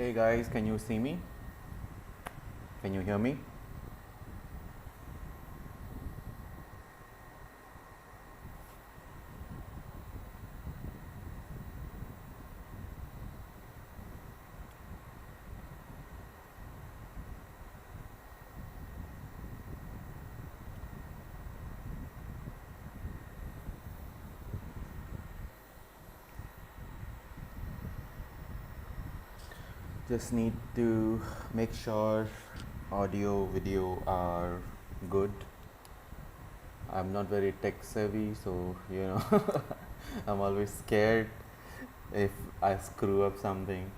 Hey guys, can you see me? Can you hear me? Just need to make sure audio, video are good. I'm not very tech savvy, so I'm always scared if I screw up something.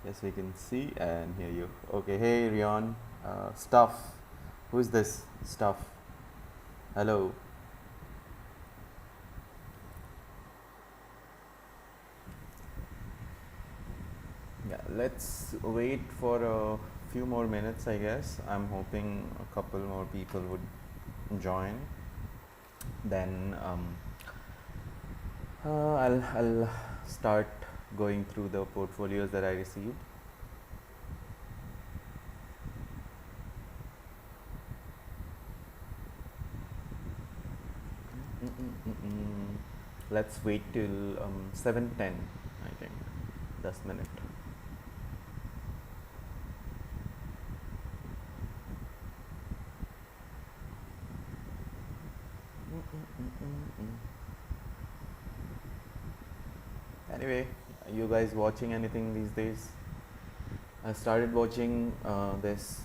Yes, we can see and hear you. Okay, hey Rion, Stuff. Who is this? Stuff. Hello. Yeah, let's wait for a few more minutes, I guess. I'm hoping a couple more people would join. Then I'll start going through the portfolios that I received. Mm-mm-mm-mm. Let's wait till 7:10, I think. 10 minute. Mm-mm-mm-mm-mm. Anyway, are you guys watching anything these days? I started watching this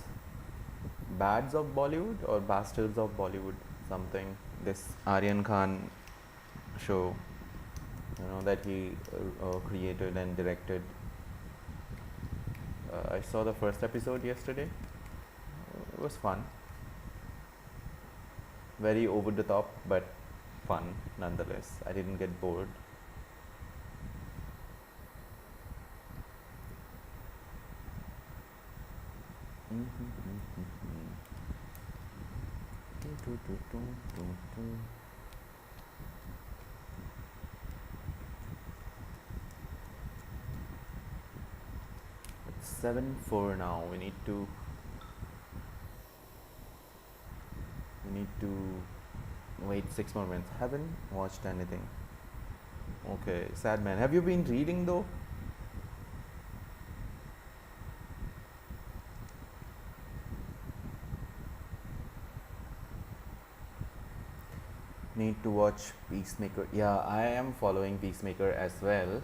Bads of Bollywood or Bastards of Bollywood, something. This Aryan Khan show, that he created and directed. I saw the first episode yesterday. It was fun. Very over the top, but fun nonetheless. I didn't get bored. It's 7:04 now. We need to wait 6 more minutes. Haven't watched anything. Okay, sad man. Have you been reading though? Need to watch Peacemaker. Yeah, I am following Peacemaker as well,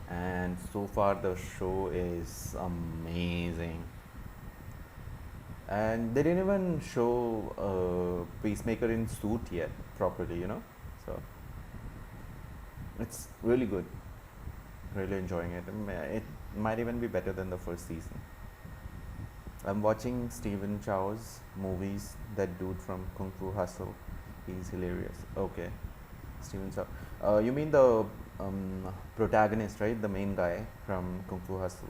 and so far the show is amazing. And they didn't even show Peacemaker in suit yet properly. So it's really good. Really enjoying it. It might even be better than the first season. I'm watching Stephen Chow's movies. That dude from Kung Fu Hustle, he's hilarious. Okay, Stephen Chow. You mean the protagonist, right? The main guy from Kung Fu Hustle.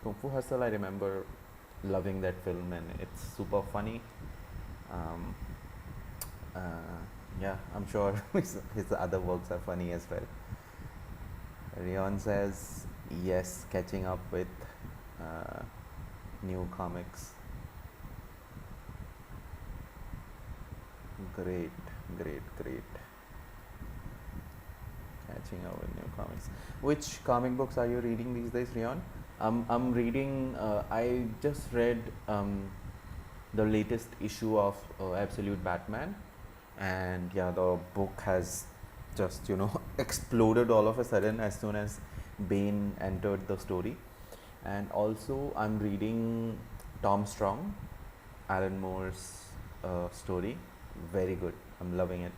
Kung Fu Hustle, I remember loving that film, and it's super funny. Um, yeah, I'm sure his other works are funny as well. Rion says yes, catching up with uh, new comics. Great, great, great. Catching up with new comics. Which comic books are you reading these days, Rion? I'm reading. I just read the latest issue of Absolute Batman, and yeah, the book has just exploded all of a sudden as soon as Bane entered the story. And also, I'm reading Tom Strong, Alan Moore's story. Very good. I'm loving it.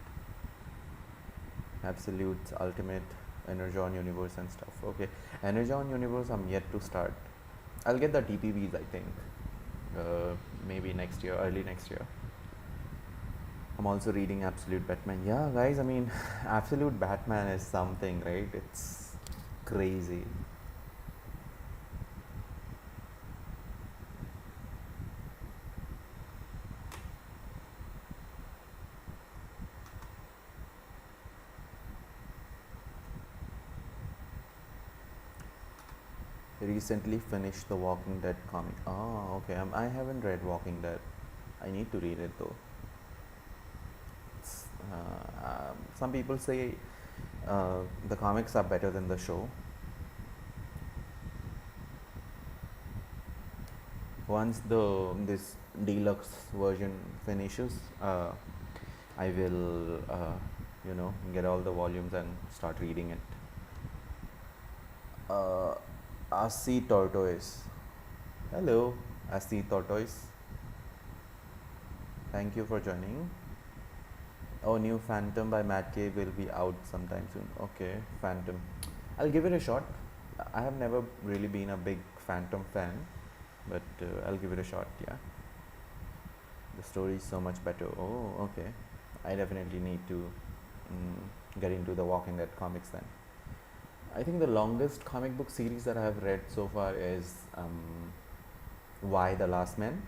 Absolute, Ultimate, Energon Universe and stuff. Okay, Energon Universe, I'm yet to start. I'll get the TPBs, I think, maybe next year, early next year. I'm also reading Absolute Batman. Yeah, guys, I mean, Absolute Batman is something, right? It's crazy. Recently finished the Walking Dead comic. Oh, okay. I haven't read Walking Dead. I need to read it though. Some people say the comics are better than the show. Once the this deluxe version finishes, I will get all the volumes and start reading it. Uh, Asi Tortoise. Hello, Asi Tortoise. Thank you for joining. Oh, new Phantom by Matt Cave will be out sometime soon. Okay, Phantom. I'll give it a shot. I have never really been a big Phantom fan, but I'll give it a shot. Yeah, the story is so much better. Oh, okay. I definitely need to get into the Walking Dead comics then. I think the longest comic book series that I have read so far is Y the Last Man.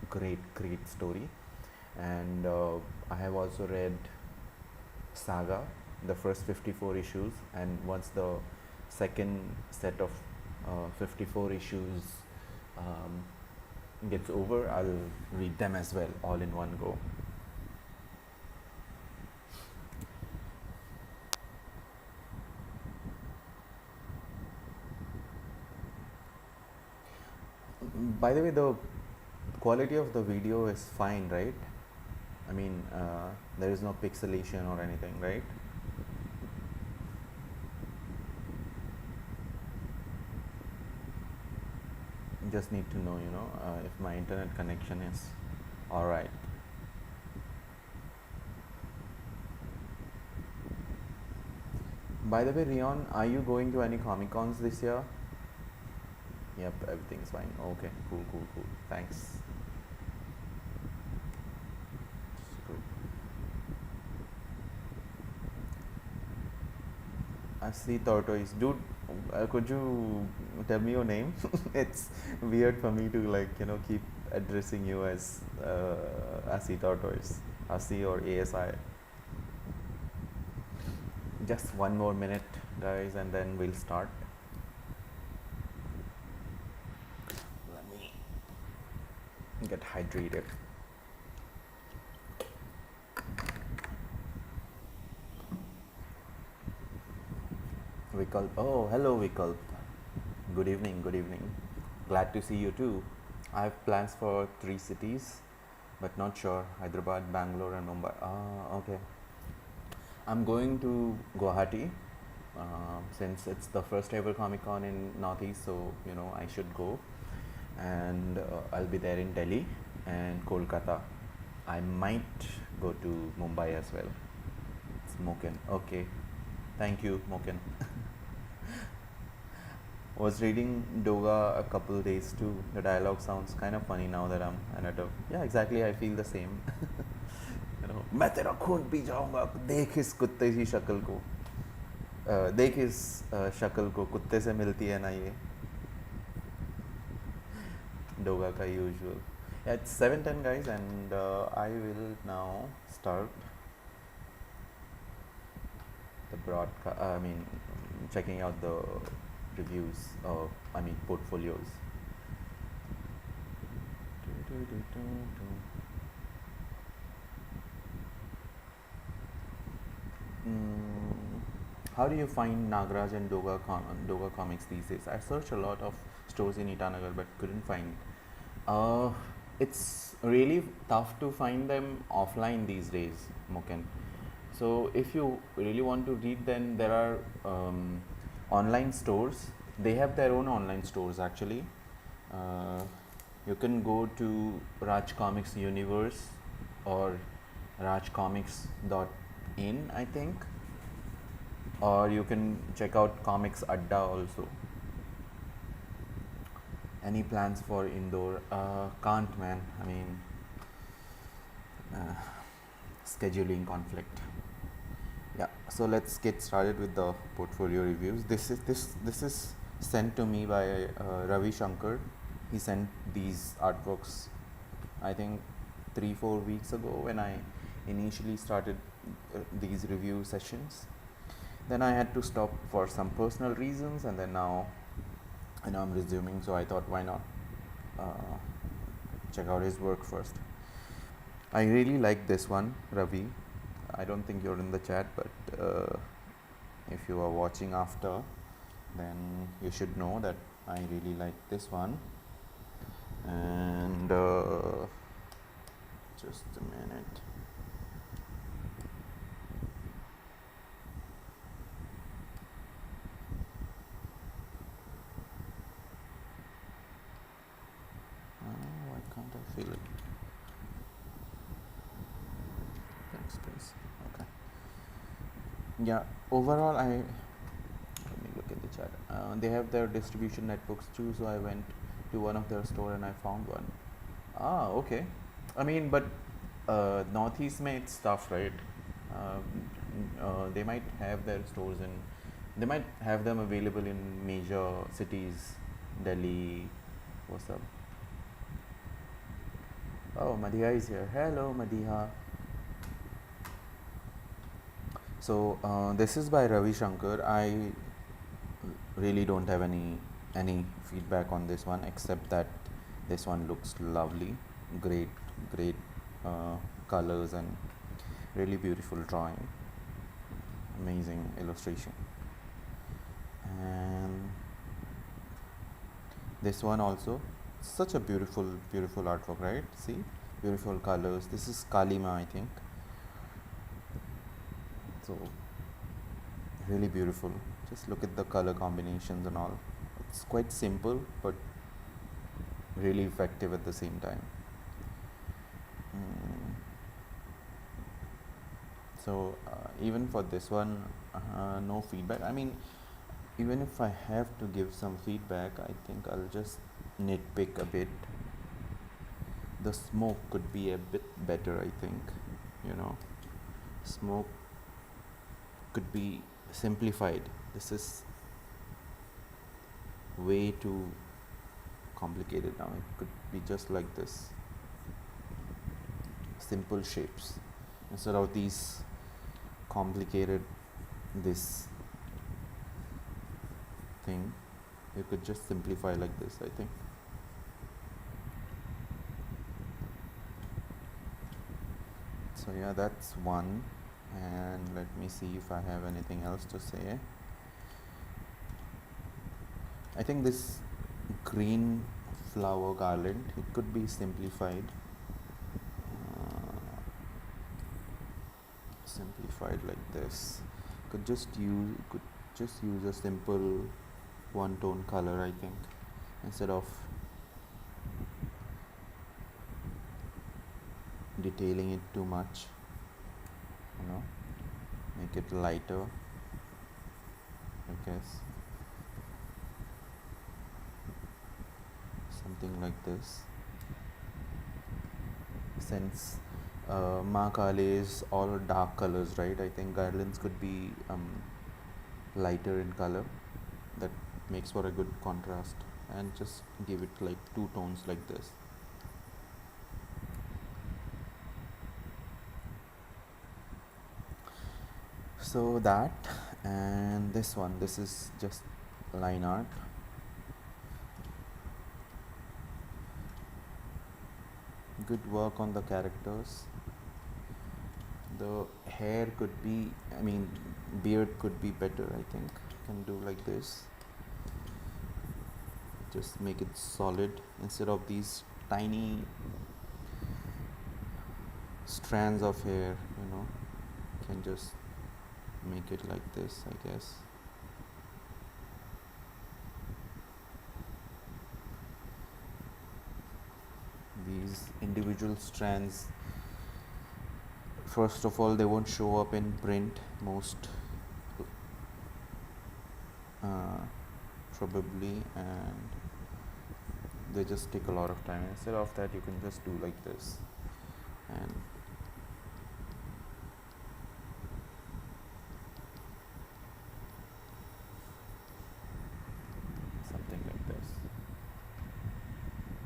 Great story. And I have also read Saga, the first 54 issues, and once the second set of 54 issues gets over, I'll read them as well, all in one go. By the way, the quality of the video is fine, right? I mean, there is no pixelation or anything, right? Just need to know, if my internet connection is all right. By the way, Rion, are you going to any Comic Cons this year? Yep, everything's fine. Okay, cool. Thanks. Good. I see Tortoise. Dude, could you tell me your name? It's weird for me to keep addressing you as Asi Tortoise, Asi or ASI. Just one more minute, guys, and then we'll start. Let me get hydrated. Vikalp. Oh, hello, Vikalp. Good evening. Glad to see you too. I have plans for 3 cities, but not sure. Hyderabad, Bangalore, and Mumbai. Ah, okay. I'm going to Guwahati since it's the first ever Comic Con in Northeast, so I should go. And I'll be there in Delhi and Kolkata. I might go to Mumbai as well. It's Moken. Okay. Thank you, Moken. Was reading Doga a couple days too. The dialogue sounds kind of funny now that I'm an adult. Yeah, exactly. I feel the same. मैं तेरा खून P जाऊंगा देख इस कुत्ते की शक्ल को देख इस शक्ल को कुत्ते से मिलती है ना ये Doga ka usual. Yeah, it's 7:10 guys, and I will now start the broadcast. I mean, checking out the reviews. Portfolios. How do you find Nagraj and Doga comics these days? I searched a lot of stores in Itanagar but couldn't find. It's really tough to find them offline these days, Moken. So if you really want to read, then there are online stores. They have their own online stores actually. You can go to Raj Comics Universe or rajcomics.in, I think, or you can check out Comics Adda also. Any plans for Indore? Can't, man. I mean, scheduling conflict. Yeah, so let's get started with the portfolio reviews. This is sent to me by Ravi Shankar. He sent these artworks, I think 3-4 weeks ago when I initially started these review sessions. Then I had to stop for some personal reasons, and then now I know I'm resuming, so I thought why not uh, check out his work first. I really like this one, Ravi. I don't think you're in the chat, but if you are watching after, then you should know that I really like this one. And just a minute. Why can't I feel it? Thanks, please. Okay. Yeah. Overall, let me look at the chat. They have their distribution networks too, so I went to one of their store and I found one. Ah, okay. I mean, but Northeast made stuff, right? Um, they might have their stores in, they might have them available in major cities, Delhi. What's up? Oh, Madiha is here. Hello, Madiha. So this is by Ravi Shankar. I really don't have any feedback on this one except that this one looks lovely, great uh, colors and really beautiful drawing, amazing illustration. And this one also, such a beautiful artwork, right? See, beautiful colors. This is Kalima, I think. So really beautiful. Just look at the color combinations and all. It's quite simple but really effective at the same time. Mm. So even for this one, no feedback. I mean, even if I have to give some feedback, I think I'll just nitpick a bit. The smoke could be a bit better, I think. You know, smoke could be simplified. This is way too complicated now. It could be just like this, simple shapes instead of these complicated this thing. You could just simplify like this, I think. So yeah, that's one. And let me see if I have anything else to say. I think this green flower garland, it could be simplified. Simplified like this. Could just use a simple one tone color, I think, instead of detailing it too much. You know, make it lighter, I guess. Something like this. Since Ma Kale is all dark colors, right? I think garlands could be lighter in color. That makes for a good contrast. And just give it like two tones like this. So that, and this one, this is just line art. Good work on the characters. The hair could be, I mean, beard could be better, I think. Can do like this. Just make it solid instead of these tiny strands of hair, you know. Can just make it like this, I guess. These individual strands, first of all, they won't show up in print most probably, and they just take a lot of time. Instead of that, you can just do like this and something like this.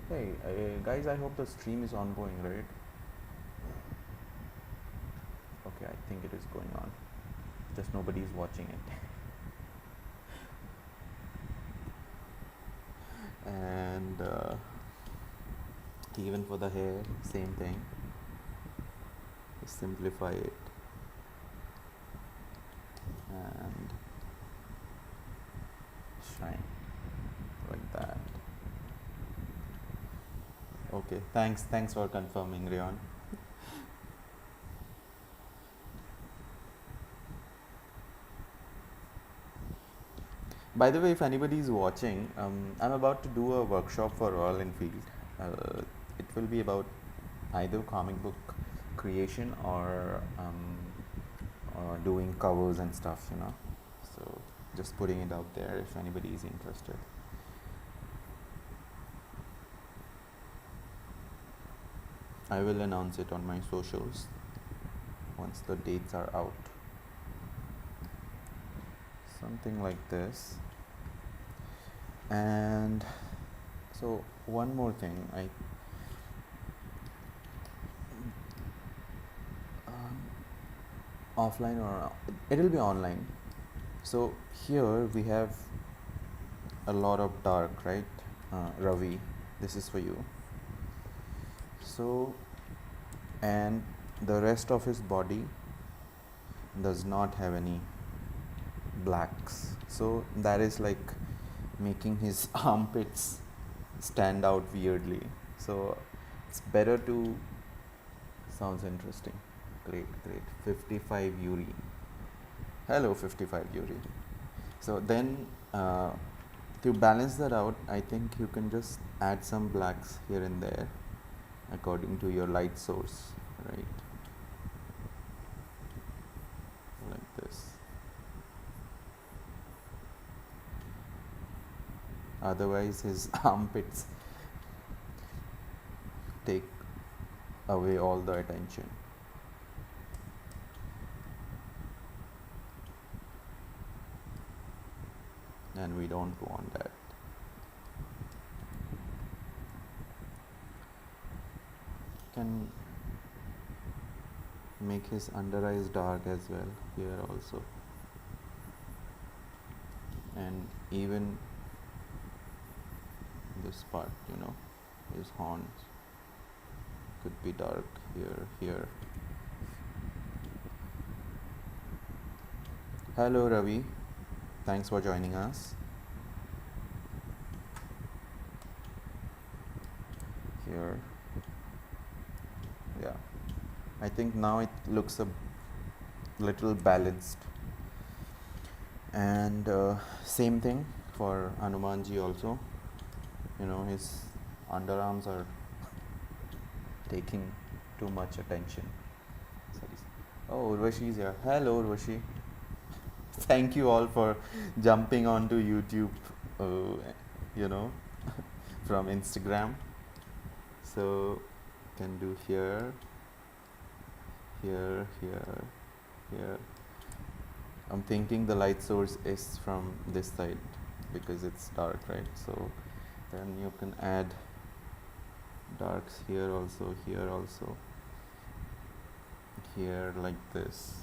Hey guys, I hope the stream is ongoing, right? Okay, I think it is going on, just nobody is watching it. Even for the hair, same thing. Just simplify it and shine like that. Okay, thanks for confirming, Rion. By the way, if anybody is watching, I'm about to do a workshop for Royal Enfield. It will be about either comic book creation or doing covers and stuff, you know. So just putting it out there if anybody is interested. I will announce it on my socials once the dates are out. Something like this. And so one more thing, um, offline or it'll be online. So here we have a lot of dark, right? Ravi, this is for you. So, and the rest of his body does not have any blacks. So that is like making his armpits stand out weirdly. So it's better to. Sounds interesting. Great, great. 55 Yuri. Hello, 55 Yuri. So then, to balance that out, I think you can just add some blacks here and there according to your light source, right? Like this. Otherwise, his armpits take away all the attention. And we don't want that. Can make his under eyes dark as well here also, and even this part, you know, his horns could be dark here. Hello Ravi, thanks for joining us. Here, yeah, I think now it looks a little balanced. And same thing for Hanumanji also, you know, his underarms are taking too much attention. Oh, Urvashi is here. Hello Urvashi. Thank you all for jumping onto YouTube, you know, from Instagram. So can do here. I'm thinking the light source is from this side because it's dark, right? So then you can add darks here also, here like this.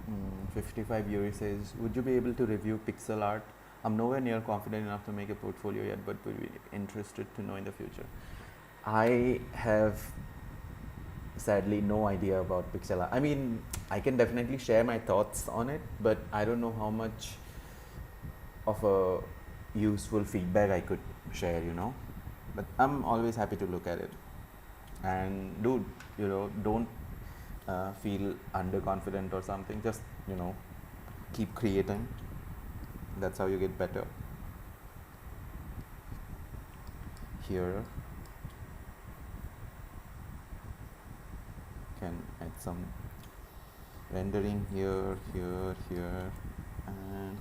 Mm, 55 Yuri says, would you be able to review pixel art? I'm nowhere near confident enough to make a portfolio yet, but would be interested to know in the future. I have sadly no idea about pixel art. I mean, I can definitely share my thoughts on it, but I don't know how much of a useful feedback I could share, you know. But I'm always happy to look at it. And dude, you know, don't feel underconfident or something. Just, you know, keep creating. That's how you get better. Here, can add some rendering here, and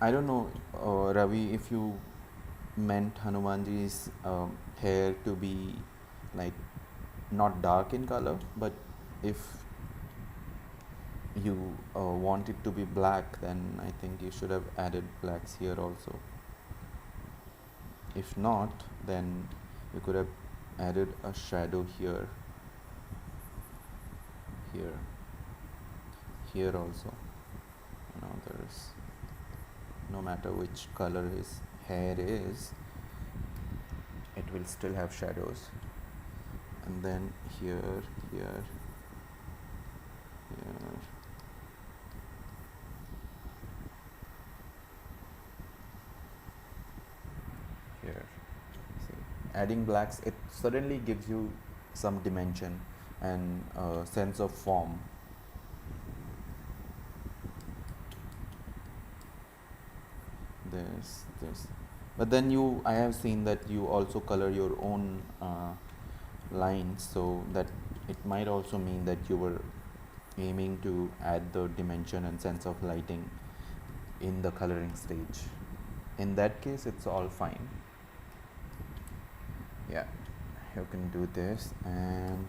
I don't know, Ravi, if you meant Hanumanji's hair to be like not dark in color, but if you want it to be black, then I think you should have added blacks here also. If not, then you could have added a shadow here, here also, there's, no matter which color his hair is, it will still have shadows. And then here, here, here. See, adding blacks, it suddenly gives you some dimension and sense of form. This, but then I have seen that you also color your own lines, so that it might also mean that you were aiming to add the dimension and sense of lighting in the coloring stage. In that case, it's all fine. Yeah, you can do this, and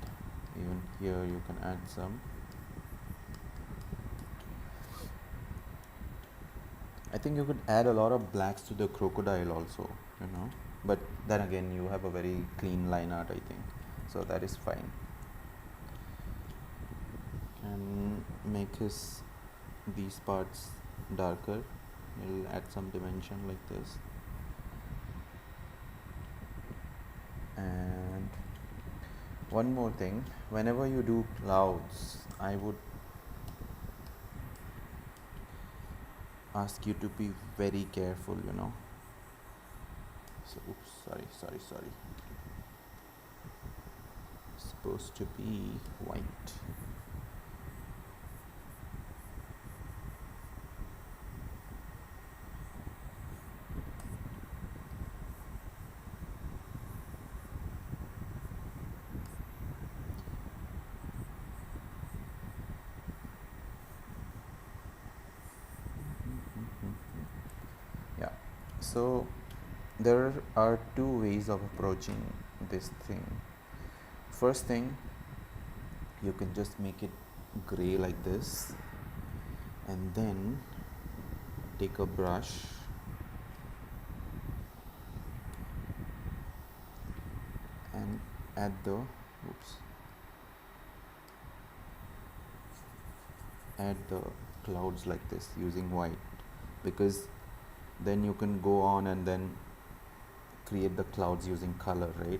even here you can add some. I think you could add a lot of blacks to the crocodile also, but then again, you have a very clean line art, I think, so that is fine. And make these parts darker. We'll add some dimension like this. And one more thing, whenever you do clouds, I would ask you to be very careful, So, oops, sorry. It's supposed to be white. Yeah, so there are two ways of approaching this thing. First thing, you can just make it gray like this, and then take a brush and add the clouds like this using white, because then you can go on and then create the clouds using color, right?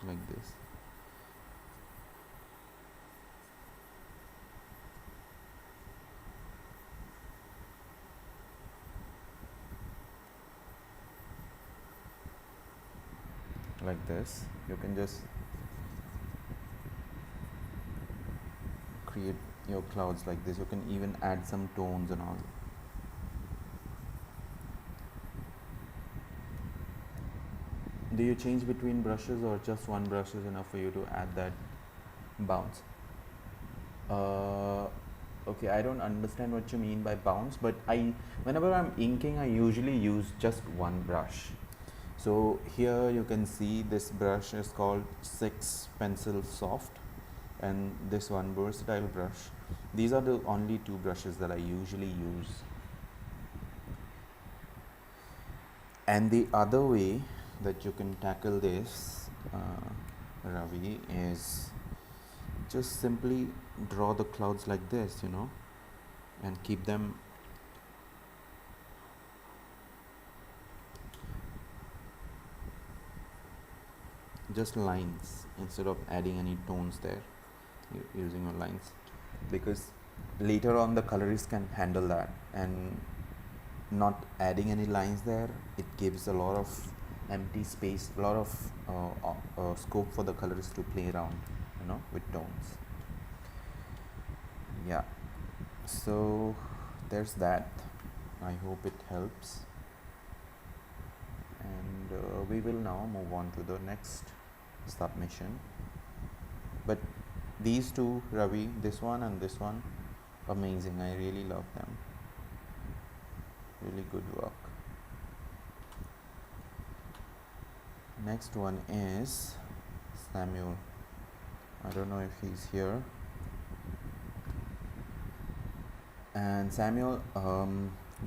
Like this. Like this. You can just create your clouds like this. You can even add some tones and all. Do you change between brushes, or just one brush is enough for you to add that bounce? Okay, I don't understand what you mean by bounce, but whenever I'm inking, I usually use just one brush. So here you can see this brush is called 6 Pencil Soft, and this one Versatile brush. These are the only two brushes that I usually use. And the other way that you can tackle this, Ravi, is just simply draw the clouds like this, and keep them just lines instead of adding any tones there, using your lines, because later on the colorist can handle that, and not adding any lines there, it gives a lot of empty space, a lot of scope for the colorist to play around, with tones. Yeah, so there's that. I hope it helps, and we will now move on to the next submission. But these two, Ravi, this one and this one, amazing. I really love them. Really good work. Next one is Samuel. I don't know if he's here. And Samuel,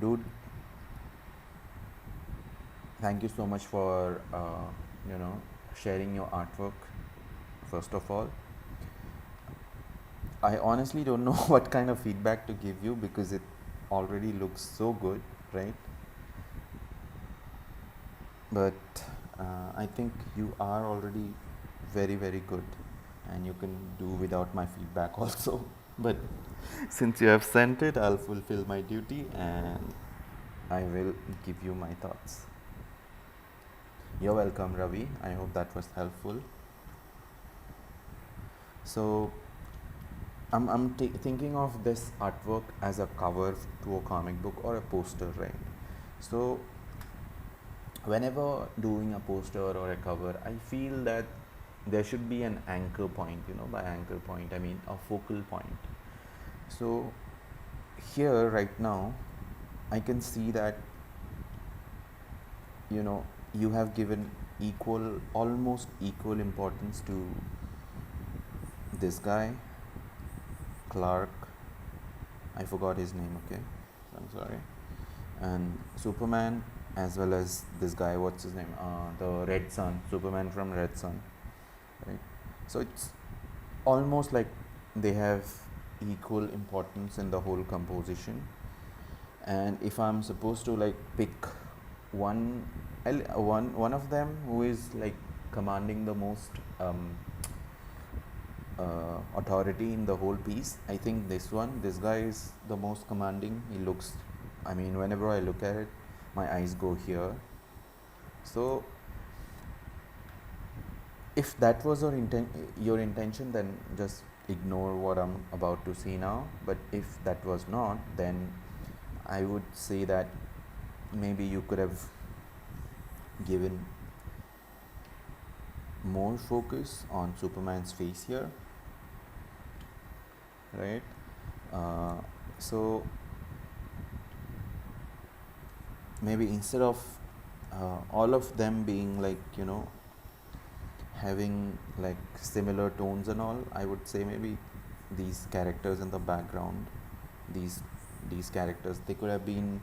dude, thank you so much for you know sharing your artwork. First of all, I honestly don't know what kind of feedback to give you because it already looks so good, right? But I think you are already very, very good, and you can do without my feedback also. But since you have sent it, I'll fulfill my duty and I will give you my thoughts. You're welcome, Ravi. I hope that was helpful. So, I'm thinking of this artwork as a cover to a comic book or a poster, right? So, whenever doing a poster or a cover, I feel that there should be an anchor point. By anchor point, I mean a focal point. So, here right now, I can see that you have given almost equal importance to this guy, Clark. I forgot his name, okay? I'm sorry. And Superman, as well as this guy, what's his name? The Red Sun, Superman from Red Sun, right? So it's almost like they have equal importance in the whole composition. And if I'm supposed to like pick one, one of them who is like commanding the most authority in the whole piece, I think this guy is the most commanding. He looks, I mean, whenever I look at it, my eyes go here. So if that was your intention, then just ignore what I'm about to see now. But if that was not, then I would say that maybe you could have given more focus on Superman's face here, right? So maybe instead of all of them being like having like similar tones and all, I would say maybe these characters in the background, these characters, they could have been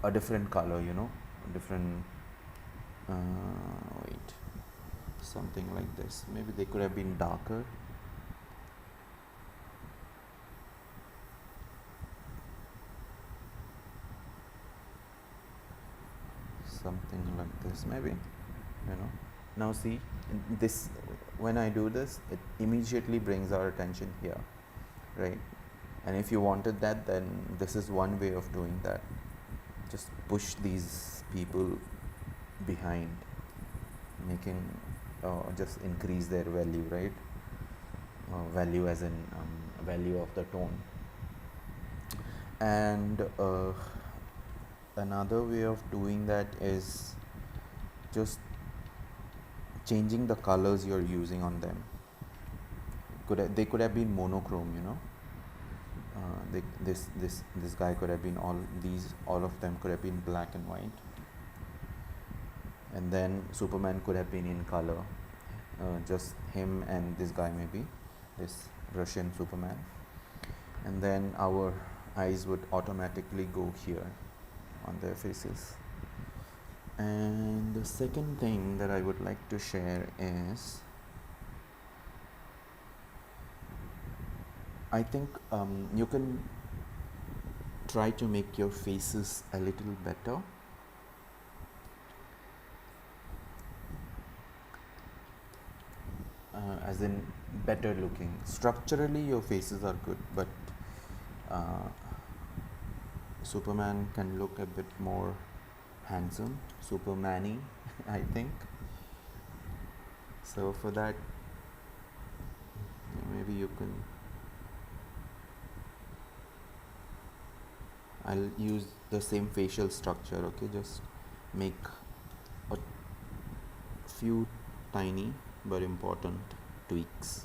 a different color, a different wait, something like this. Maybe they could have been darker. Something like this, maybe. Now see, this, when I do this, it immediately brings our attention here, right? And if you wanted that, then this is one way of doing that. Just push these people behind, making just increase their value, right? Value as in value of the tone. And another way of doing that is just changing the colors you're using on them. They could have been monochrome, this guy could have been all of them could have been black and white, and then Superman could have been in color, just him and this guy, maybe this Russian Superman, and then our eyes would automatically go here on their faces. And the second thing that I would like to share is, I think you can try to make your faces a little better. As in better looking. Structurally, your faces are good, but Superman can look a bit more handsome, Superman-y, I think. So for that, maybe you can, I'll use the same facial structure, okay? Just make a few tiny but important tweaks.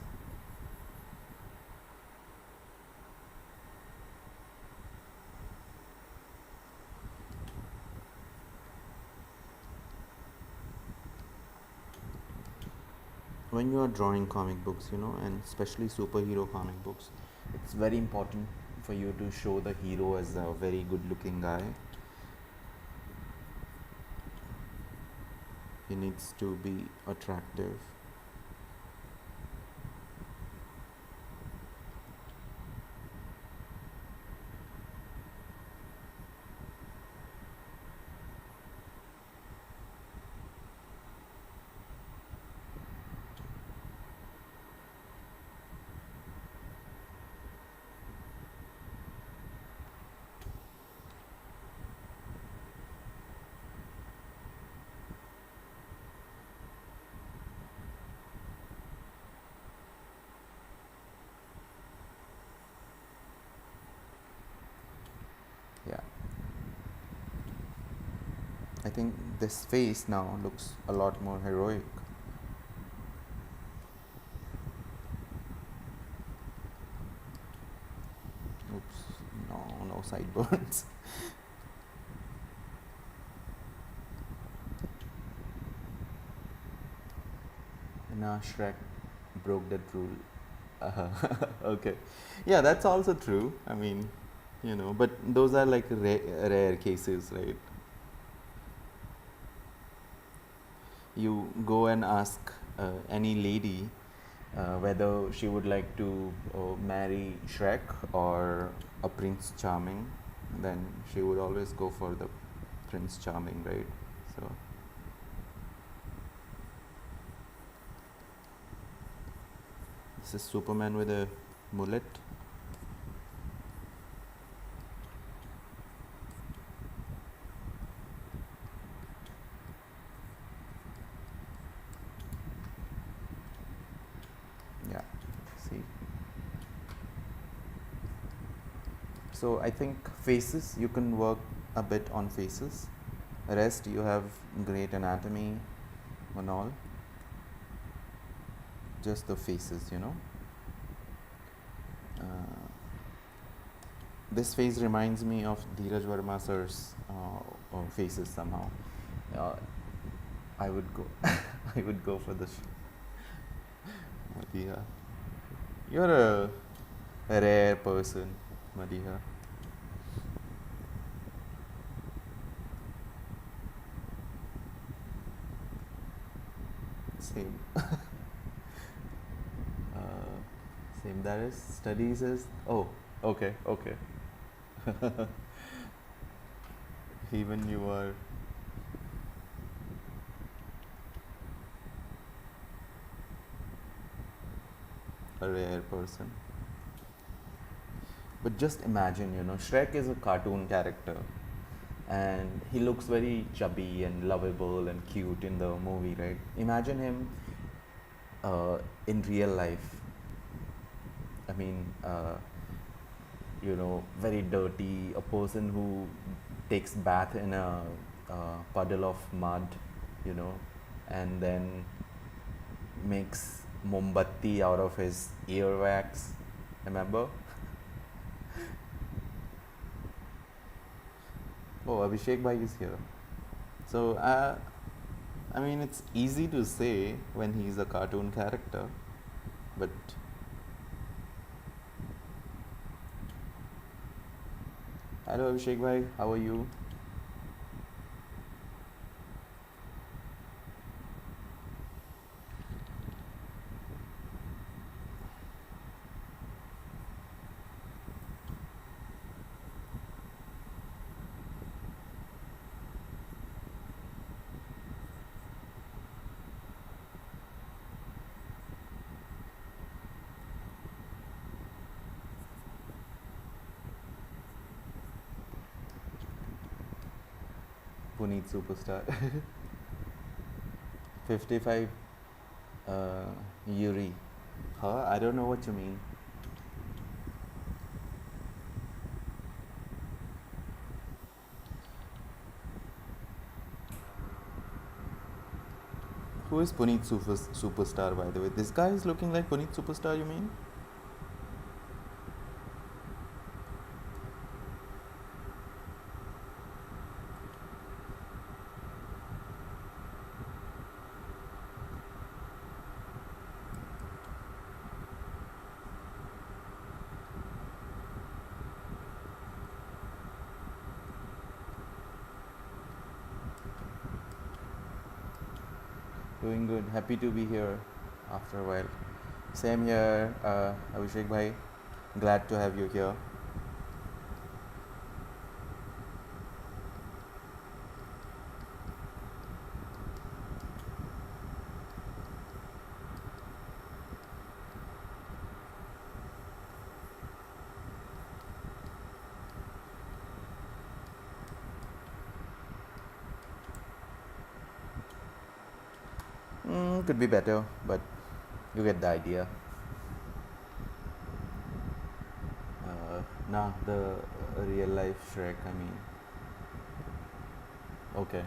When you are drawing comic books, and especially superhero comic books, it's very important for you to show the hero as a very good looking guy. He needs to be attractive. Yeah. I think this face now looks a lot more heroic. Oops, no sideburns. Nah, Shrek broke that rule. uh Okay, yeah, that's also true. I mean, but those are like rare cases, right? You go and ask any lady whether she would like to marry Shrek or a Prince Charming, then she would always go for the Prince Charming, right? So, this is Superman with a mullet. Yeah, see. So, I think faces, you can work a bit on faces. Rest, you have great anatomy and all. Just the faces. Uh, this face reminds me of Dheeraj Verma sir's faces somehow. Uh, I would go. I would go for this. Madiha, you're a rare person, Madiha. Same. uh, Same. That is studies is. Oh, okay, okay. Even you are a rare person. But just imagine, Shrek is a cartoon character and he looks very chubby and lovable and cute in the movie, right? Imagine him in real life. I mean, very dirty, a person who takes bath in a puddle of mud, you know, and then makes mombatti out of his earwax. Remember? Oh, Abhishek Bhai is here. So, I mean, it's easy to say when he's a cartoon character, but hello Abhishek Bhai, how are you? Puneet Superstar. 55 Yuri. Huh? I don't know what you mean. Who is Puneet Superstar, by the way? This guy is looking like Puneet Superstar, you mean? Doing good. Happy to be here after a while. Same here, Abhishek bhai. Glad to have you here. Could be better, but you get the idea. Nah, the real life Shrek. I mean, okay.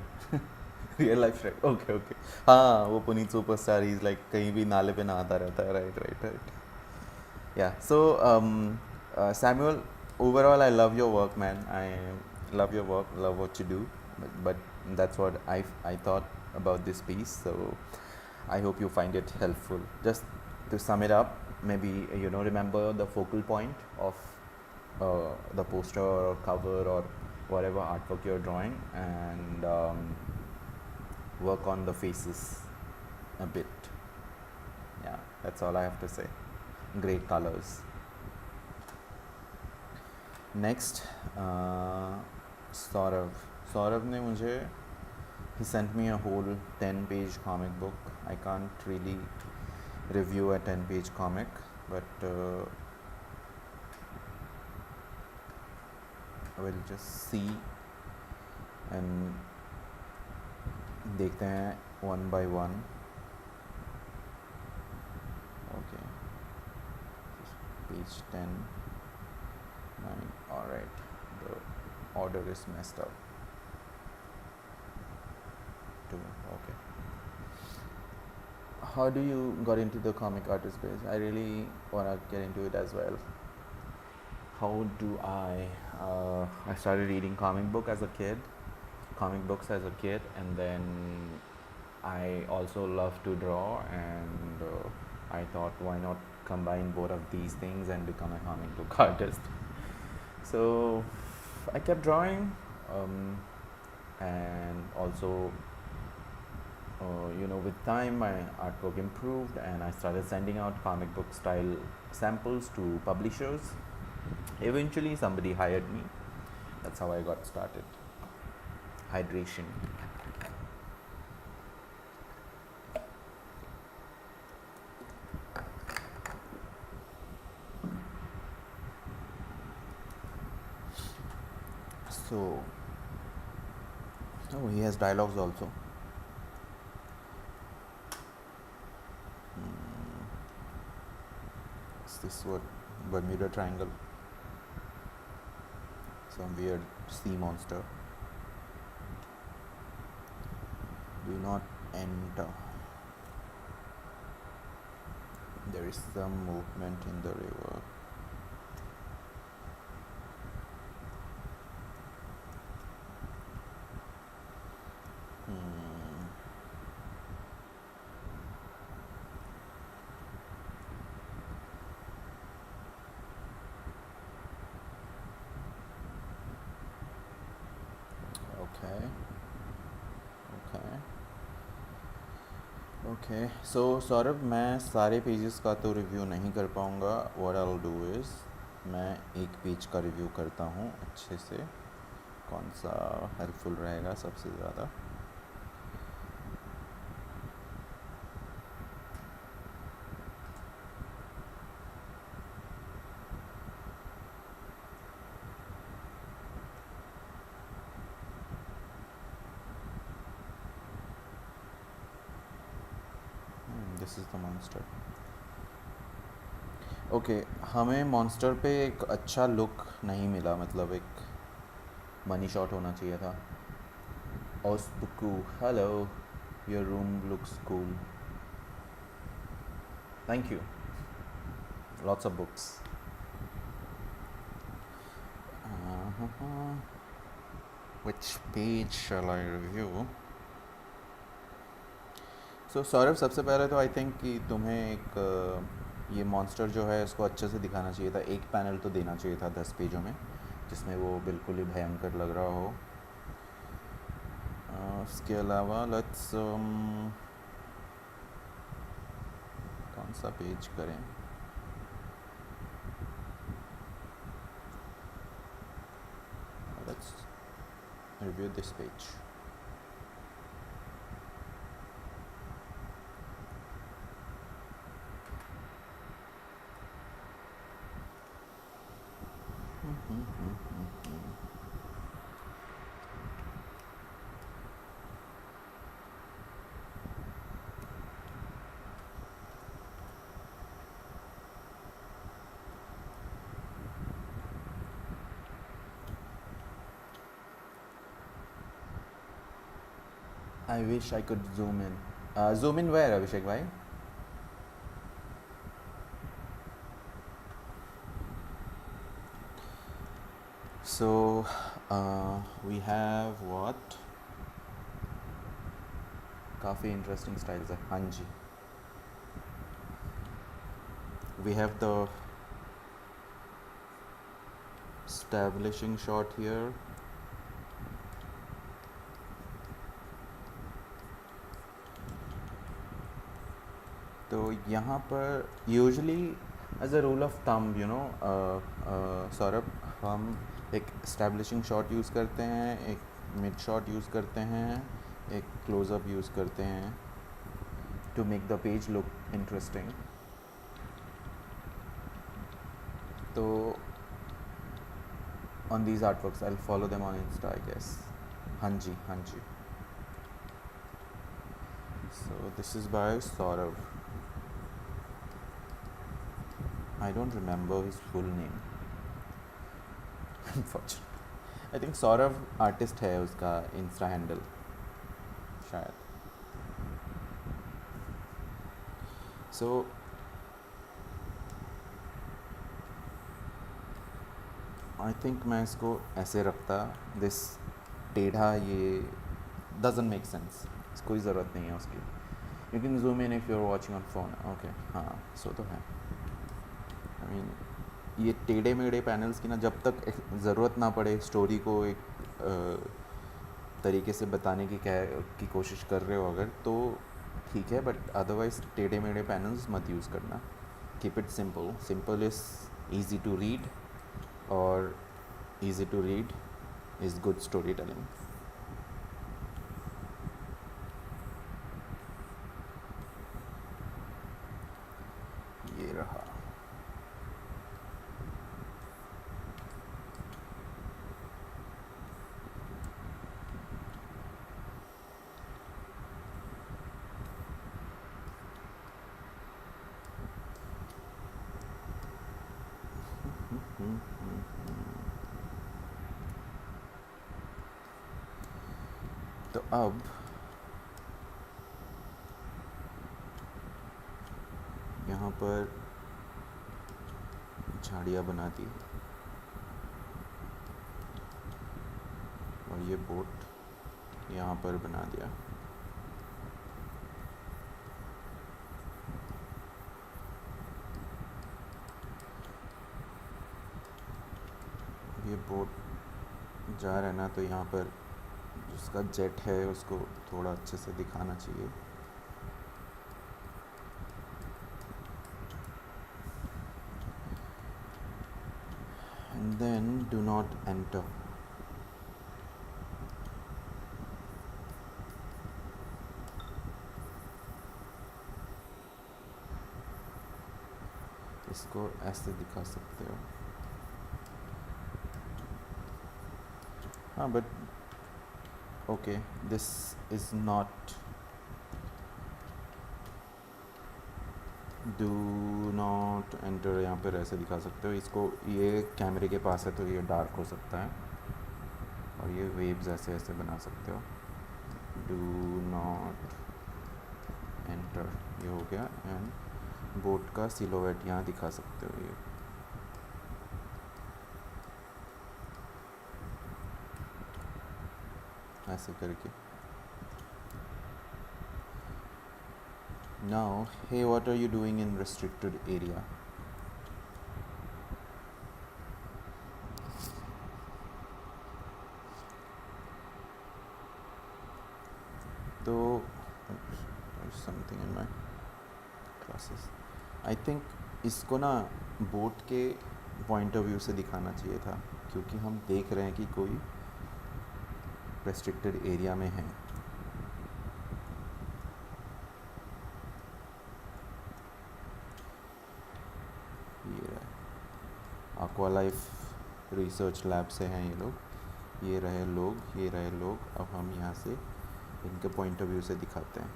Real life Shrek okay okay हाँ वो Puneet superstar is like कहीं भी नाले पे नहाता रहता है right right right या सो Samuel, overall I love your work, man. I love your work, love what you do, but that's what I thought about this piece, so I hope you find it helpful. Just to sum it up, maybe remember the focal point of the poster or cover or whatever artwork you're drawing, and work on the faces a bit. Yeah, that's all I have to say. Great colors. Next, Saurav ने मुझे he sent me a whole 10-page comic book. I can't really review a 10-page comic, but I will just see and देखते हैं one by one. Okay, page 10, 9. All right, the order is messed up. 2. Okay. How do you got into the comic artist space? I really wanna get into it as well. How do I? I started reading comic books as a kid, and then I also love to draw, and I thought, why not combine both of these things and become a comic book artist? So I kept drawing, and also, with time my artwork improved, and I started sending out comic book style samples to publishers. Eventually, somebody hired me. That's how I got started. Hydration. So, he has dialogues also. What's this word? Bermuda Triangle. Some weird sea monster. Do not enter. There is some movement in the river. Okay so Saurabh, मैं सारे pages का तो review नहीं कर पाऊँगा. What I will do is, मैं एक page का रिव्यू करता हूँ अच्छे से. कौन सा हेल्पफुल रहेगा सबसे ज़्यादा? This is the monster. Okay, हमें मॉन्स्टर पे एक अच्छा लुक नहीं मिला, मतलब एक मनी शॉट होना चाहिए था. Ospuku, hello, your room looks cool. Thank you. Lots of books. Which page shall I review? सो सौरभ, सबसे पहले तो आई थिंक कि तुम्हें एक ये मॉन्स्टर जो है इसको अच्छे से दिखाना चाहिए था. एक पैनल तो देना चाहिए था 10 पेजों में, जिसमें वो बिल्कुल ही भयंकर लग रहा हो. उसके अलावा लेट्स कौन सा पेज करें? Let's review this page. I wish I could zoom in. Zoom in where, Abhishek bhai? So we have what? काफ़ी interesting styles है. हाँ जी. We have the establishing shot here. तो यहाँ पर usually as a rule of thumb Saurabh, हम एक establishing shot use करते हैं, एक मिड शॉट यूज़ करते हैं, एक क्लोज़अप यूज़ करते हैं to make the page look interesting. तो on these art works I will follow them on insta I guess. हाँ जी, हाँ जी. So this is by Saurabh. I don't remember his full name. Unfortunately. I think Saurav artist है उसका Insta handle शायद. So I think मैं इसको ऐसे रखता. This टेढ़ा ये doesn't make sense. कोई ज़रूरत नहीं है उसकी. You can zoom in if you're watching on phone. Okay, हाँ, so तो है. I mean, ये टेढ़े मेढ़े पैनल्स की ना, जब तक ज़रूरत ना पड़े स्टोरी को एक तरीके से बताने की कोशिश कर रहे हो अगर, तो ठीक है, बट अदरवाइज टेढ़े मेढ़े पैनल्स मत यूज़ करना. Keep it simple. Simple is easy to read, और easy to read is good story telling. ये रहा. तो अब यहाँ पर झाड़ियाँ बना दी और ये बोट यहाँ पर बना दिया. ये बोट जा रहा है ना, तो यहाँ पर जिसका जेट है उसको थोड़ा अच्छे से दिखाना चाहिए. And then do not enter. इसको ऐसे दिखा सकते हो. हाँ, but okay, this is not. Do not enter यहाँ पर ऐसे दिखा सकते हो इसको. ये कैमरे के पास है तो ये डार्क हो सकता है, और ये वेव्स ऐसे ऐसे बना सकते हो. डू नॉट एंटर ये हो गया. एंड बोट का सिलोवेट यहाँ दिखा सकते हो, ये ऐसे करके. Now, hey, what are you doing in restricted area? So, there's something in my classes. I think इसको ना बोट के पॉइंट ऑफ व्यू से दिखाना चाहिए था, क्योंकि हम देख रहे हैं कि कोई रेस्ट्रिक्टेड एरिया में है। ये रहा aqua लाइफ रिसर्च लैब से हैं ये लोग, ये रहे लोग, ये रहे लोग। अब हम यहाँ से इनके पॉइंट ऑफ व्यू से दिखाते हैं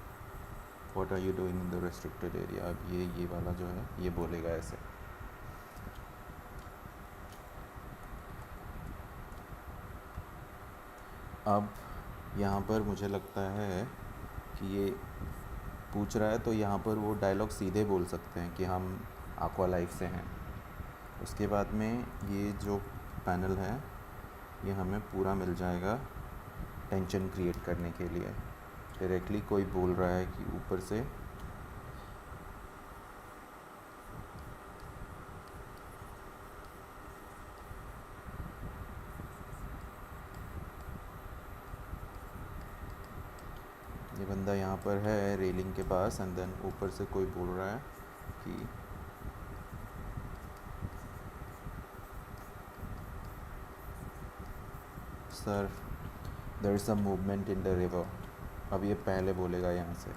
what are you doing in the restricted area. अब ये वाला जो है ये बोलेगा ऐसे। अब यहाँ पर मुझे लगता है कि ये पूछ रहा है, तो यहाँ पर वो डायलॉग सीधे बोल सकते हैं कि हम aqua लाइफ से हैं। उसके बाद में ये जो पैनल है ये हमें पूरा मिल जाएगा टेंशन क्रिएट करने के लिए। डायरेक्टली कोई बोल रहा है कि ऊपर से ये बंदा यहाँ पर है रेलिंग के पास, एंड देन ऊपर से कोई बोल रहा है कि sir there is some movement in the river. अब ये पहले बोलेगा यहाँ से,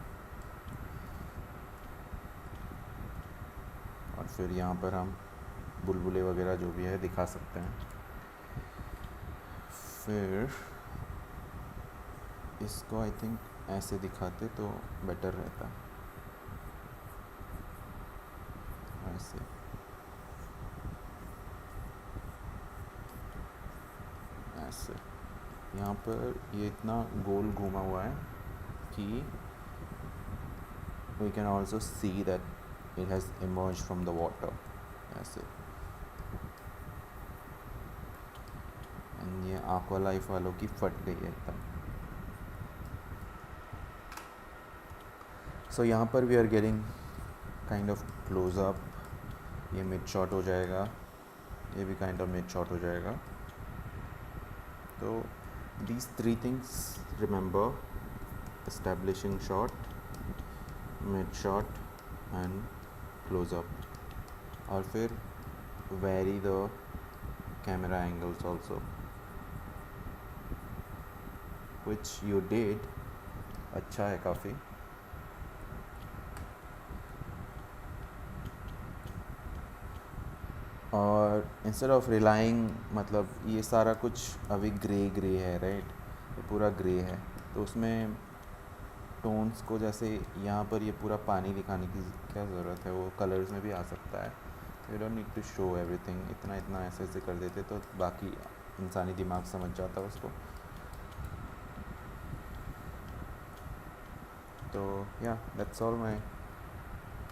और फिर यहाँ पर हम बुलबुले वगैरह जो भी है दिखा सकते हैं। फिर इसको आई थिंक ऐसे दिखाते तो बेटर रहता, ऐसे। ऐसे यहाँ पर ये इतना गोल घूमा हुआ है कि we can also see that it has emerge from the water, ऐसे। एंड ये aqua लाइफ वालों की फट गई है एकदम। सो यहाँ पर we are getting kind of closeup. ये मिड शॉट हो जाएगा, ये भी काइंड ऑफ मिड शॉट हो जाएगा। तो these three things remember: establishing shot, mid shot and close up। और फिर vary the camera angles also, which you did। अच्छा है काफ़ी। और इंस्टेड ऑफ रिलाइंग, मतलब ये सारा कुछ अभी ग्रे ग्रे है, राइट, ये पूरा ग्रे है, तो उसमें टोन्स को जैसे यहाँ पर ये पूरा पानी दिखाने की क्या ज़रूरत है, वो कलर्स में भी आ सकता है। You don't need to show everything, इतना इतना ऐसे ऐसे कर देते तो बाकी इंसानी दिमाग समझ जाता उसको। तो या that's all my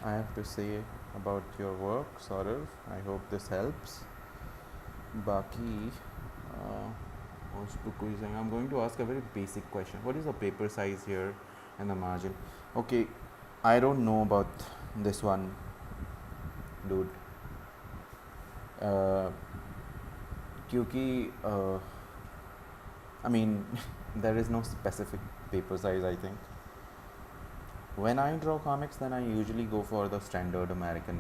I have to say about your work, Saurav. I hope this helps. Baki, I'm going to ask a very basic question. What is the paper size here and the margin? Okay, I don't know about this one, dude. क्योंकि I mean, there is no specific paper size, I think. When I draw comics, then I usually go for the standard American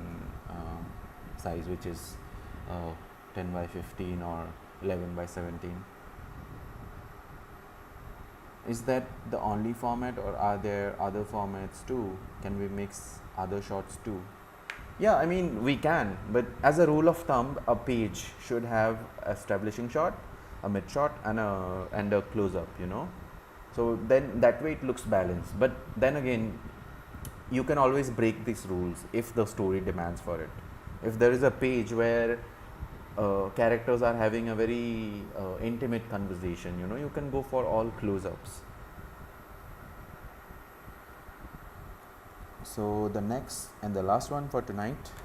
size, which is 10 by 15 or 11 by 17. Is that the only format, or are there other formats too? Can we mix other shots too? Yeah, I mean, we can, but as a rule of thumb, a page should have establishing shot, a mid shot, and a close up, you know. So then that way it looks balanced. But then again, you can always break these rules if the story demands for it. If there is a page where characters are having a very intimate conversation, you know, you can go for all close-ups. So the next and the last one for tonight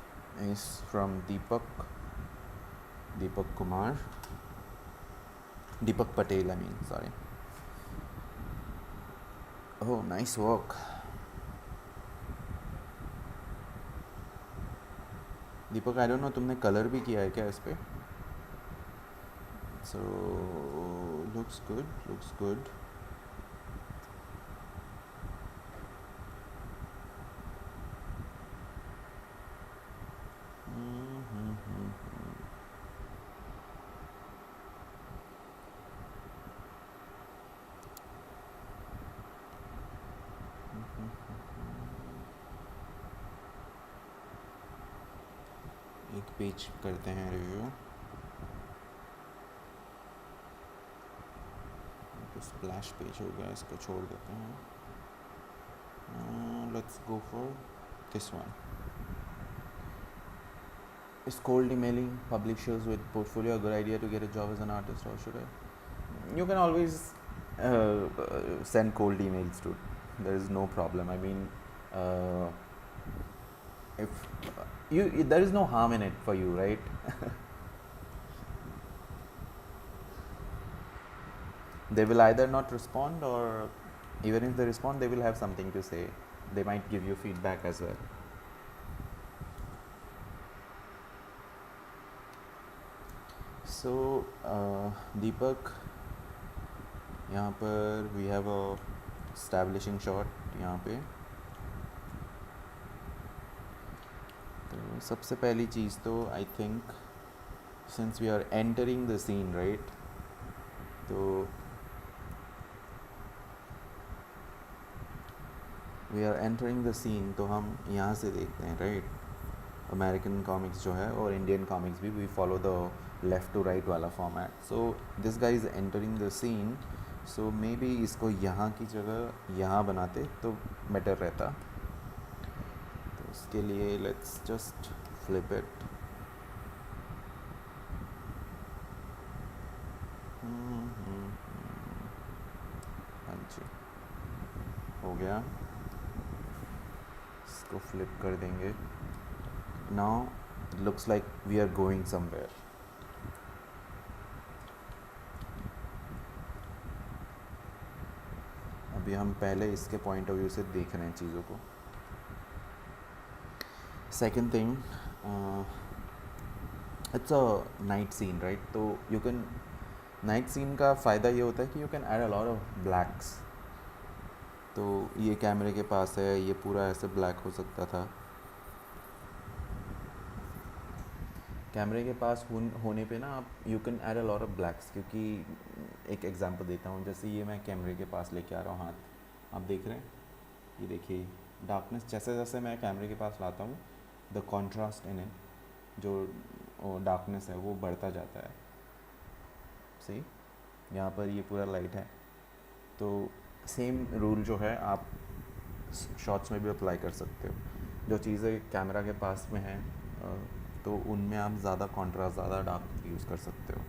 is from Deepak Kumar, Deepak Patel, I mean, sorry. Oh, nice work. Deepak, I don't know तुमने colour भी किया है क्या इस पे? सो looks good. Page करते हैं review. तो स्प्लैश पेज हो गया, इसको छोड़ देते हैं। Let's go for this one. Is cold emailing publishers with portfolio a good idea to get a job as an artist, or should I? You can always send cold emails to. There is no problem. I mean, uh, if there is no harm in it for you, right? They will either not respond, or even if they respond, they will have something to say. They might give you feedback as well. So Deepak, यहाँ पर we have a establishing shot यहाँ पे। तो सबसे पहली चीज़ तो I think since we are entering the scene, right, तो we are entering the scene, तो हम यहाँ से देखते हैं, right? अमेरिकन कॉमिक्स जो है और इंडियन कॉमिक्स भी, we follow the left to right वाला format. So this guy is entering the scene, so may be इसको यहाँ की जगह यहाँ बनाते तो बेटर रहता। तो उसके लिए लेट्स जस्ट फ्लिप इट। हाँ जी, हो गया। इसको फ्लिप कर देंगे। Now looks like we are going somewhere. अभी हम पहले इसके पॉइंट ऑफ व्यू से देख रहे हैं चीज़ों को। Second thing, it's a night scene, right? तो यू कैन, नाइट सीन का फ़ायदा ये होता है कि you can add a lot of blacks. तो ये कैमरे के पास है, ये पूरा ऐसे ब्लैक हो सकता था। कैमरे के पास होने पे ना आप you can add a lot of blacks, क्योंकि एक एग्जांपल देता हूँ। जैसे ये मैं कैमरे के पास लेके आ रहा हूँ हाथ, आप देख रहे हैं, ये देखिए डार्कनेस। जैसे जैसे मैं कैमरे के पास लाता हूँ, द कॉन्ट्रास्ट इन इट, जो डार्कनेस है वो बढ़ता जाता है। सही, यहाँ पर ये पूरा लाइट है। तो सेम रूल जो है आप शॉट्स में भी अप्लाई कर सकते हो। जो चीज़ें कैमरा के पास में हैं तो उनमें आप ज़्यादा कॉन्ट्रास्ट, ज़्यादा डार्क यूज़ कर सकते हो।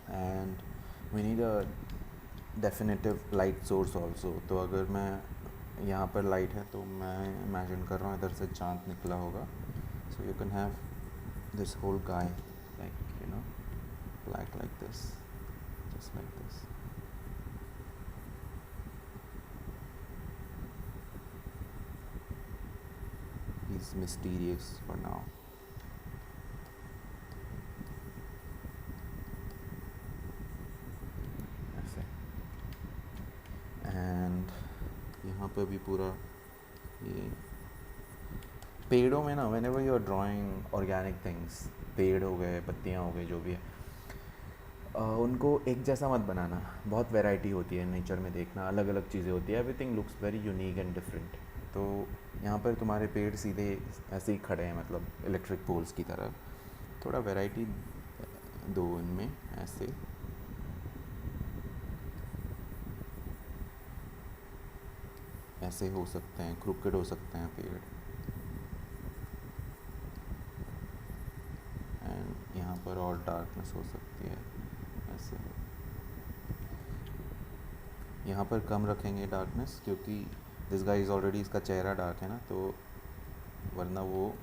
And we need a definitive light source also. तो अगर मैं यहाँ पर लाइट है तो मैं इमेजिन कर रहा हूँ इधर से चाँद निकला होगा। So you can have this whole guy like you know black like this, just like this. He's mysterious for now. ऐसे, एंड यहाँ पे भी पूरा ये पेड़ों में ना, whenever you are drawing organic things, पेड़ हो गए, पत्तियाँ हो गई, जो भी है, उनको एक जैसा मत बनाना। बहुत वैरायटी होती है नेचर में, देखना अलग अलग चीज़ें होती है। Everything looks very unique and different. तो यहाँ पर तुम्हारे पेड़ सीधे ऐसे ही खड़े हैं, मतलब इलेक्ट्रिक पोल्स की तरह। थोड़ा वैरायटी दो इनमें, ऐसे। ऐसे हो सकते हैं, क्रुकेड हो सकते हैं पेड़। एंड यहाँ पर और डार्कनेस हो सकती है ऐसे। यहाँ पर कम रखेंगे डार्कनेस, क्योंकि दिस गाय इज़ ऑलरेडी, इसका चेहरा डार्क है ना, तो वरना वो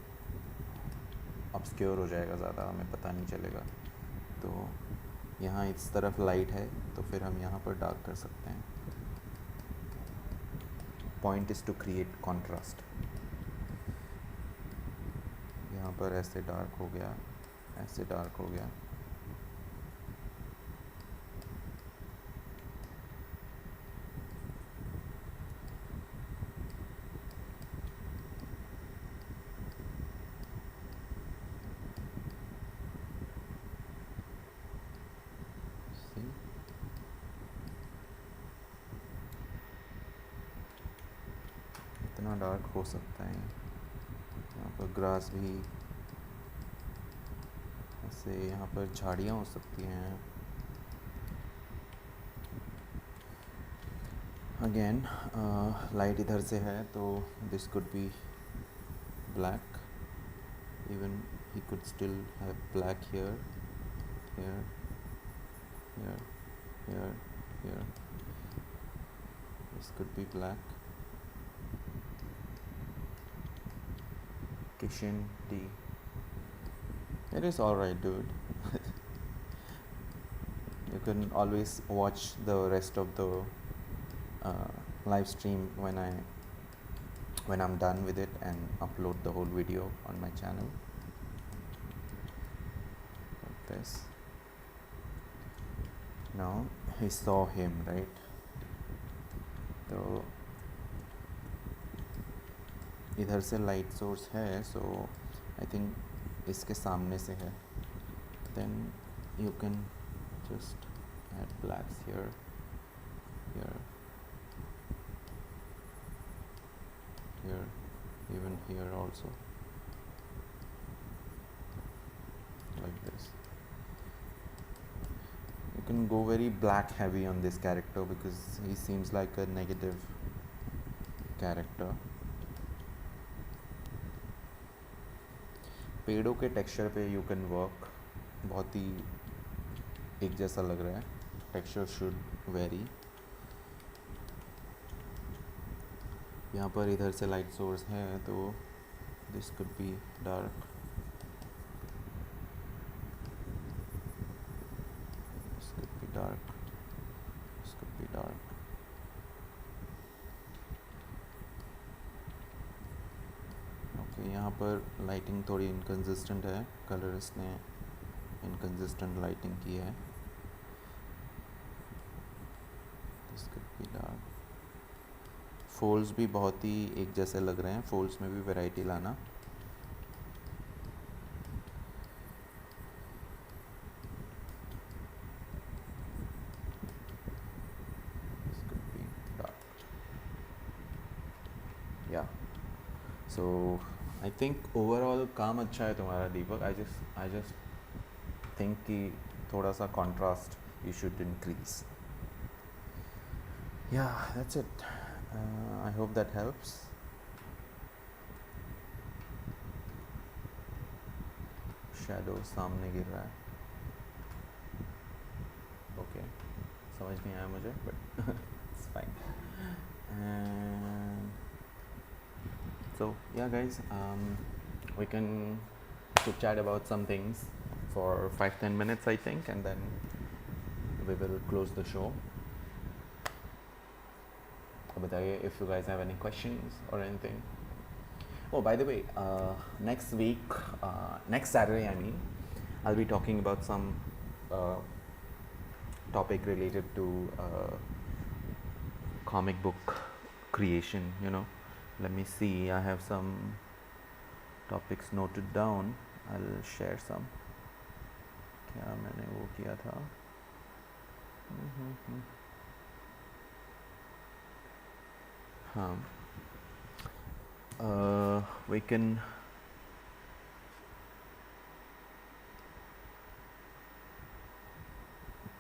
ऑब्सक्योर हो जाएगा ज़्यादा, हमें पता नहीं चलेगा। तो यहाँ इस तरफ लाइट है, तो फिर हम यहाँ पर डार्क कर सकते हैं। Point is to create contrast. यहाँ पर ऐसे डार्क हो गया, ऐसे डार्क हो गया। इतना डार्क हो सकता है? यहाँ पर ग्रास भी ऐसे, यहाँ पर झाड़ियाँ हो सकती हैं. अगेन लाइट इधर से है तो this could be black. Even he could still have black here, here, here, here, here. This could be black. Kishin tea. It is alright, dude. You can always watch the rest of the live stream when I'm done with it and upload the whole video on my channel. Like this. Now he saw him, right? तो इधर से light source है, सो I think इसके सामने से है. Then you can just add blacks here, here, here, even here also, like this. You can go very black heavy on this character because he seems like a negative character. पेड़ों के texture पे you can work. बहुत ही एक जैसा लग रहा है. Texture should very. यहाँ पर इधर से लाइट सोर्स है तो this could be dark. This could be dark. This could be dark. यहाँ पर लाइटिंग थोड़ी इनकन्सिस्टेंट है. कलरिस्ट ने इनकन्सिस्टेंट लाइटिंग की है. This could be dark. Folds भी बहुत ही एक जैसे लग रहे हैं. फोल्ड्स में भी वैरायटी लाना. This could be dark. या सो आई थिंक ओवरऑल काम अच्छा है तुम्हारा दीपक. आई जस्ट थिंक कि थोड़ा सा कॉन्ट्रास्ट यू शुड इंक्रीज. या that's it. I hope that helps. Shadow सामने गिर रहा है. ओके समझ नहीं आया मुझे but it's fine. And so yeah guys, we can chit chat about some things for 5-10 minutes I think, and then we will close the show. बताइए if you guys have any questions or anything. Oh, by the way, next week, next Saturday I mean, I'll be talking about some topic related to comic book creation, you know. Let me see, I have some topics noted down. I'll share some. क्या मैंने वो किया था? हाँ, we can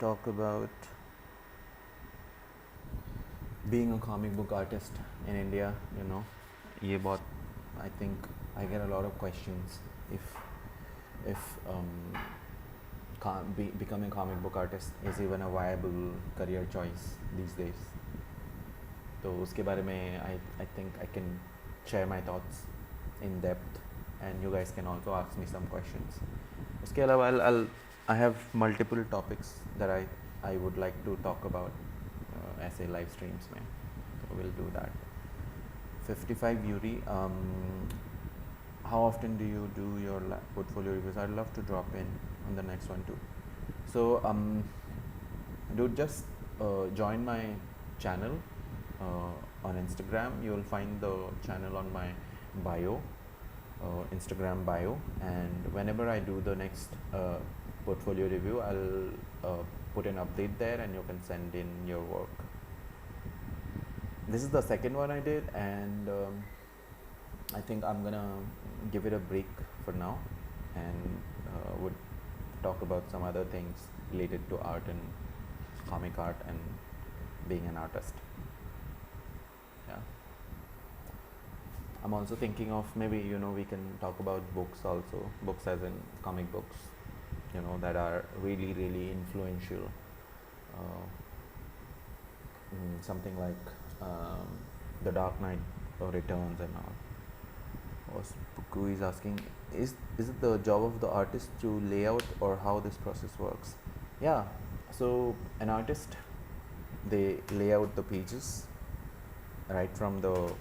talk about being a comic book artist in India, you know. ये बहुत, I think I get a lot of questions if becoming a comic book artist is even a viable career choice these days. तो उसके बारे में I think I can share my thoughts in depth, and you guys can also ask me some questions. उसके अलावा I have multiple topics that I would like to talk about ऐसे live streams में, so we'll do that. 55 Yuri, how often do you do your portfolio reviews? I'd love to drop in on the next one too. So dude, just join my channel on Instagram. You'll find the channel on my bio, Instagram bio, and whenever I do the next portfolio review, I'll put an update there and you can send in your work. this is the second one I did, and I think I'm gonna give it a break for now, and would talk about some other things related to art and comic art and being an artist. Yeah. I'm also thinking of maybe we can talk about books also, books as in comic books, that are really really influential. Uh, Something like The Dark Knight Returns and all. Was Puku is asking, is it the job of the artist to lay out or how this process works? Yeah, so an artist, they lay out the pages right from the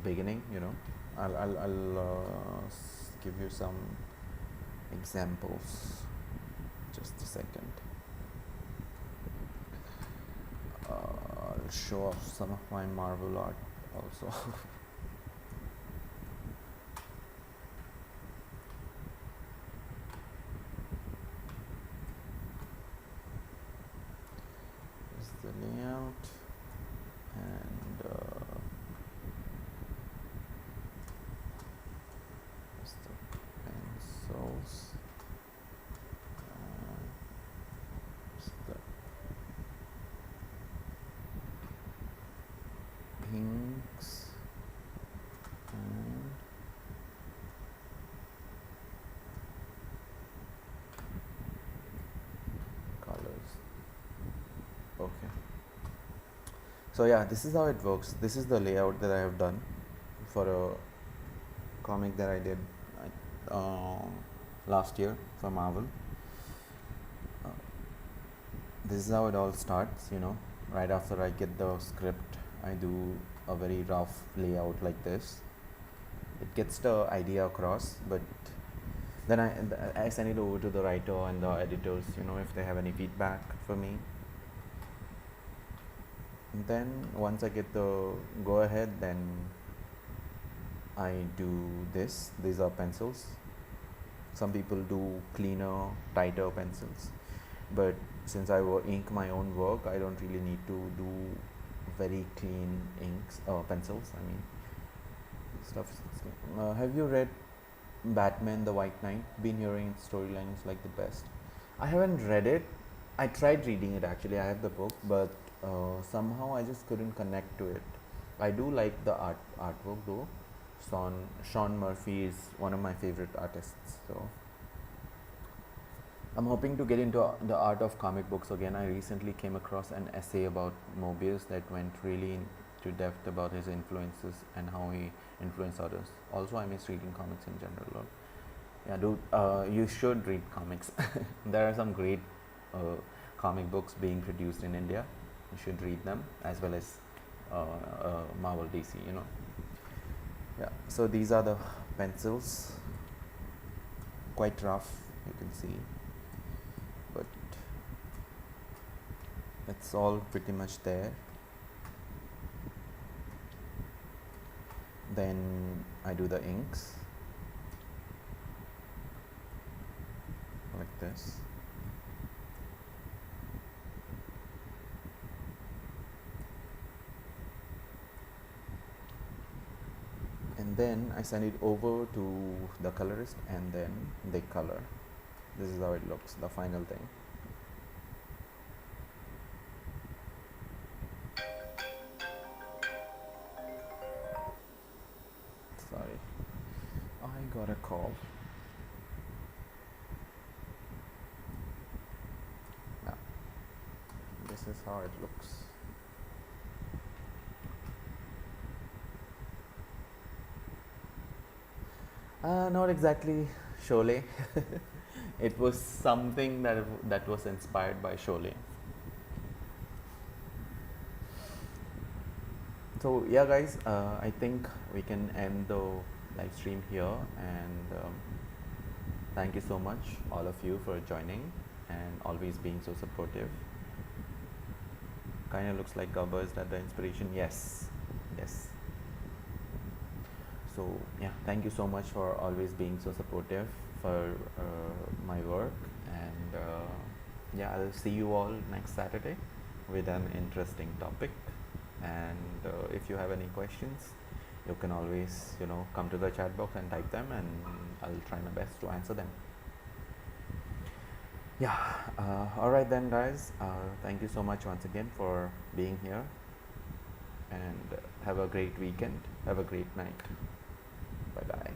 beginning. I'll give you some examples. Just a second. I'll show off some of my Marvel art also. Here's the layout, and here's the pencils. Here's the inks and colors. Okay. So yeah, this is how it works. This is the layout that I have done for a comic that I did uh, last year for Marvel. Uh, this is how it all starts. Right after I get the script, I do a very rough layout like this. It gets the idea across, but then I send it over to the writer and the editors, if they have any feedback for me. And then once I get the go ahead, then I do this. These are pencils. Some people do cleaner, tighter pencils, but since I ink my own work, I don't really need to do very clean inks or pencils. I mean, stuff. Have you read Batman: The White Knight? Been hearing its storyline is like the best. I haven't read it. I tried reading it actually. I have the book, but somehow I just couldn't connect to it. I do like the artwork though. Sean Murphy is one of my favorite artists. So I'm hoping to get into the art of comic books again. I recently came across an essay about Mobius that went really into depth about his influences and how he influenced others. Also, I miss reading comics in general. Yeah, dude, you should read comics. There are some great comic books being produced in India. You should read them, as well as Marvel DC. Yeah. So these are the pencils. Quite rough, you can see, but it's all pretty much there. Then I do the inks like this. And then I send it over to the colorist, and then they color. This is how it looks, the final thing. Sorry, I got a call. Now, this is how it looks. Not exactly Sholay. It was something that was inspired by Sholay. So yeah, guys, I think we can end the live stream here, and thank you so much, all of you, for joining and always being so supportive. Kind of looks like Gabba, is that the inspiration? Yes, yes. So yeah, thank you so much for always being so supportive for my work, and yeah, I'll see you all next Saturday with an interesting topic. And if you have any questions, you can always come to the chat box and type them, and I'll try my best to answer them. Yeah. All right then, guys. Thank you so much once again for being here, and have a great weekend. Have a great night. Bye bye.